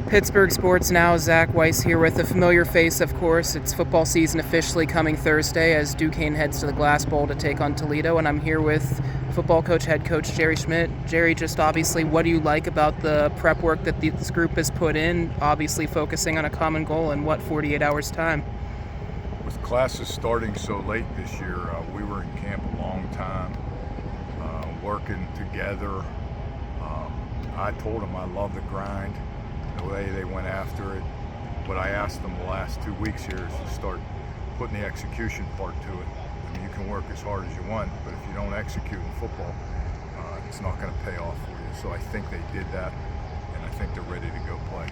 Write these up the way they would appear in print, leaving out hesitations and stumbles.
Pittsburgh Sports Now, Zach Weiss here with a familiar face, of course. It's football season officially coming Thursday as Duquesne heads to the Glass Bowl to take on Toledo, and I'm here with football coach, head coach Jerry Schmitt. Jerry, just obviously, what do you like about the prep work that this group has put in, obviously focusing on a common goal in, 48 hours' time? With classes starting so late this year, we were in camp a long time, working together. I told them I love the grind, the way they went after it. What I asked them the last 2 weeks here is to start putting the execution part to it. I mean, you can work as hard as you want, but if you don't execute in football, it's not going to pay off for you. So I think they did that, and I think they're ready to go play.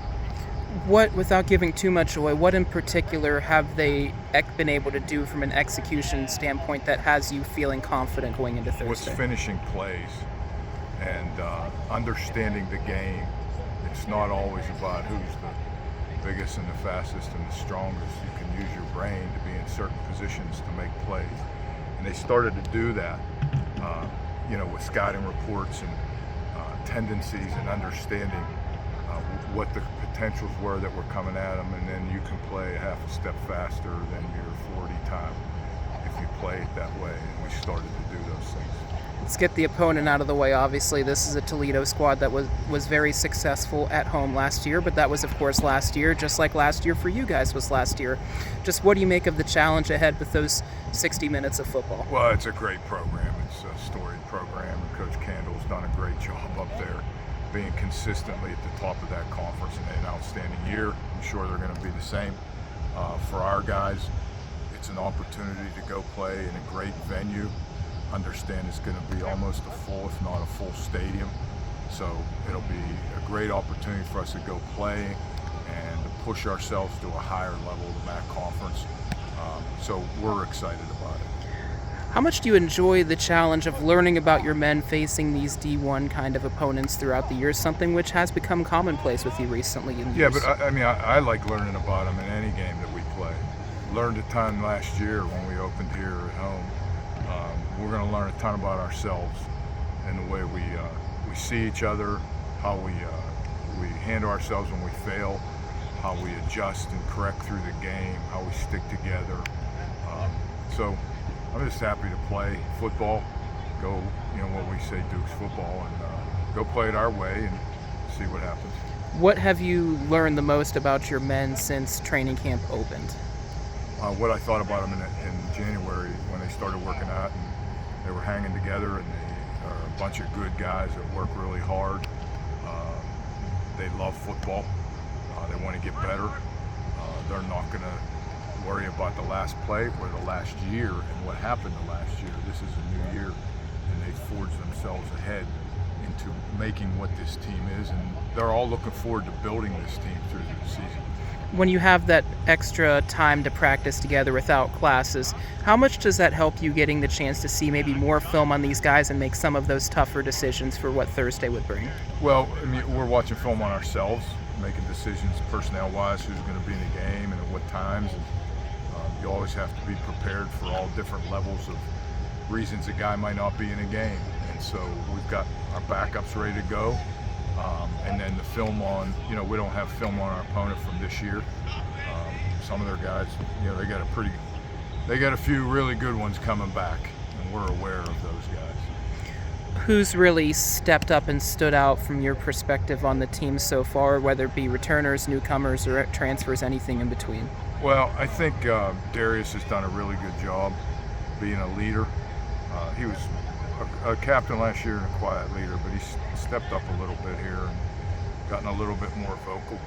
What, without giving too much away, what in particular have they been able to do from an execution standpoint that has you feeling confident going into Thursday? What's finishing plays and understanding the game. It's not always about who's the biggest and the fastest and the strongest. You can use your brain to be in certain positions to make plays. And they started to do that, with scouting reports and tendencies and understanding what the potentials were that were coming at them, and then you can play a half a step faster than your 40 time if you play it that way. And we started to do those things. Let's get the opponent out of the way. Obviously, this is a Toledo squad that was very successful at home last year, but that was, of course, last year, just like last year for you guys was last year. Just what do you make of the challenge ahead with those 60 minutes of football? Well, it's a great program. It's a storied program, and Coach Candle's done a great job up there, being consistently at the top of that conference and an outstanding year. I'm sure they're going to be the same. For our guys, it's an opportunity to go play in a great venue. Understand it's going to be almost a full, if not a full stadium. So it'll be a great opportunity for us to go play and to push ourselves to a higher level of the MAC conference. So we're excited about it. How much do you enjoy the challenge of learning about your men facing these D1 kind of opponents throughout the years, something which has become commonplace with you recently? Yeah, but I like learning about them in any game that we play. Learned a ton last year when we opened here at home. We're going to learn a ton about ourselves and the way we see each other, how we handle ourselves when we fail, how we adjust and correct through the game, how we stick together. So I'm just happy to play football, go, what we say Duke's football, and go play it our way and see what happens. What have you learned the most about your men since training camp opened? What I thought about them in January when they started working out, and they were hanging together, and they are a bunch of good guys that work really hard. They love football. They want to get better. They're not going to worry about the last play or the last year and what happened the last year. This is a new year, and they forged themselves ahead into making what this team is, and they're all looking forward to building this team through the season. When you have that extra time to practice together without classes, how much does that help you getting the chance to see maybe more film on these guys and make some of those tougher decisions for what Thursday would bring? Well, we're watching film on ourselves, making decisions personnel-wise, who's going to be in the game and at what times. And, you always have to be prepared for all different levels of reasons a guy might not be in a game. And so we've got our backups ready to go. And then the film on, we don't have film on our opponent from this year. Some of their guys, they got a few really good ones coming back, and we're aware of those guys. Who's really stepped up and stood out from your perspective on the team so far, whether it be returners, newcomers, or transfers, anything in between? Well, I think Darius has done a really good job being a leader. He was a captain last year and a quiet leader, but he's stepped up a little bit here and gotten a little bit more vocal.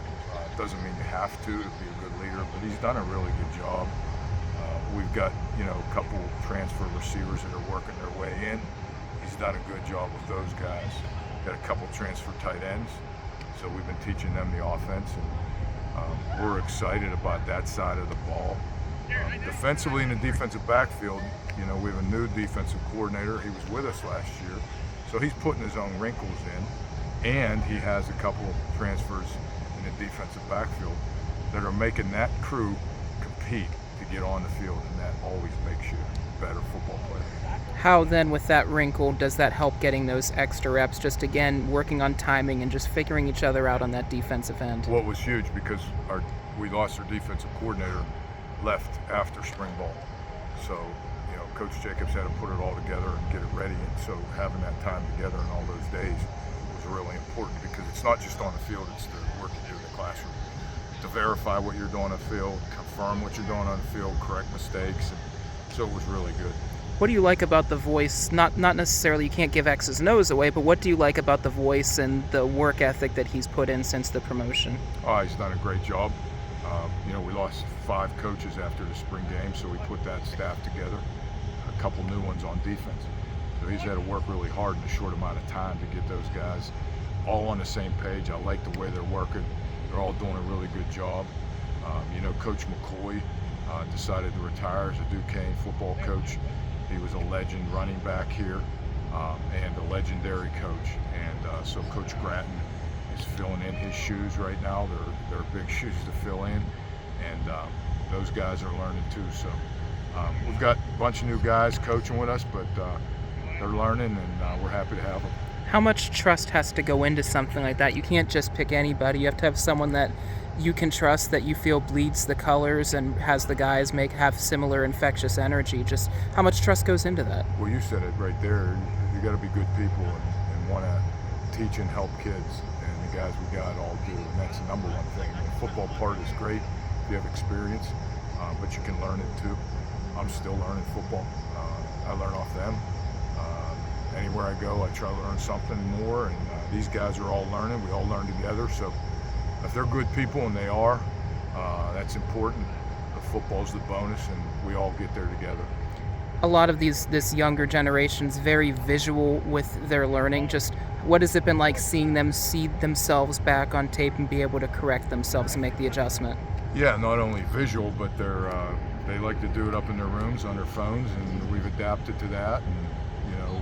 Doesn't mean you have to be a good leader, but he's done a really good job. We've got a couple transfer receivers that are working their way in. He's done a good job with those guys. Got a couple transfer tight ends, so we've been teaching them the offense, and we're excited about that side of the ball. Defensively in the defensive backfield, we have a new defensive coordinator. He was with us last year, so he's putting his own wrinkles in, and he has a couple transfers in the defensive backfield that are making that crew compete to get on the field, and that always makes you better football player. How then, with that wrinkle, does that help getting those extra reps? Just again, working on timing and just figuring each other out on that defensive end. Well, it was huge because we lost our defensive coordinator, left after spring ball. So, Coach Jacobs had to put it all together and get it ready. And so having that time together in all those days was really important because it's not just on the field, it's the work you do in the classroom. To verify what you're doing on the field, confirm what you're doing on the field, correct mistakes. And so it was really good. What do you like about the voice? Not necessarily, you can't give X's and O's away, but what do you like about the voice and the work ethic that he's put in since the promotion? Oh, he's done a great job. We lost 5 coaches after the spring game, so we put that staff together. A couple new ones on defense. So he's had to work really hard in a short amount of time to get those guys all on the same page. I like the way they're working. They're all doing a really good job. Coach McCoy decided to retire as a Duquesne football coach. He was a legend running back here and a legendary coach. And so Coach Gratton is filling in his shoes right now. They're big shoes to fill in. And those guys are learning too. So we've got a bunch of new guys coaching with us, but they're learning and we're happy to have them. How much trust has to go into something like that? You can't just pick anybody. You have to have someone that you can trust, that you feel bleeds the colors and has the guys have similar infectious energy. Just how much trust goes into that? Well, you said it right there. You got to be good people and want to teach and help kids. And the guys we got all do, and that's the number one thing. The football part is great if you have experience, but you can learn it too. I'm still learning football. I learn off them. Anywhere I go, I try to learn something more, and these guys are all learning. We all learn together, so if they're good people, and they are, that's important. The football's the bonus, and we all get there together. A lot of this younger generation's very visual with their learning. Just what has it been like seeing them see themselves back on tape and be able to correct themselves and make the adjustment? Yeah, not only visual, but they like to do it up in their rooms on their phones, and we've adapted to that. And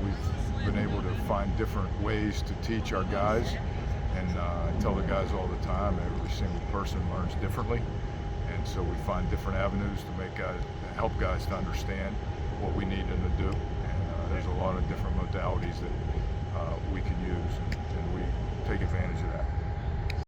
we've been able to find different ways to teach our guys. And I tell the guys all the time, every single person learns differently. And so we find different avenues to help guys to understand what we need them to do. And there's a lot of different modalities that we can use, and we take advantage of that.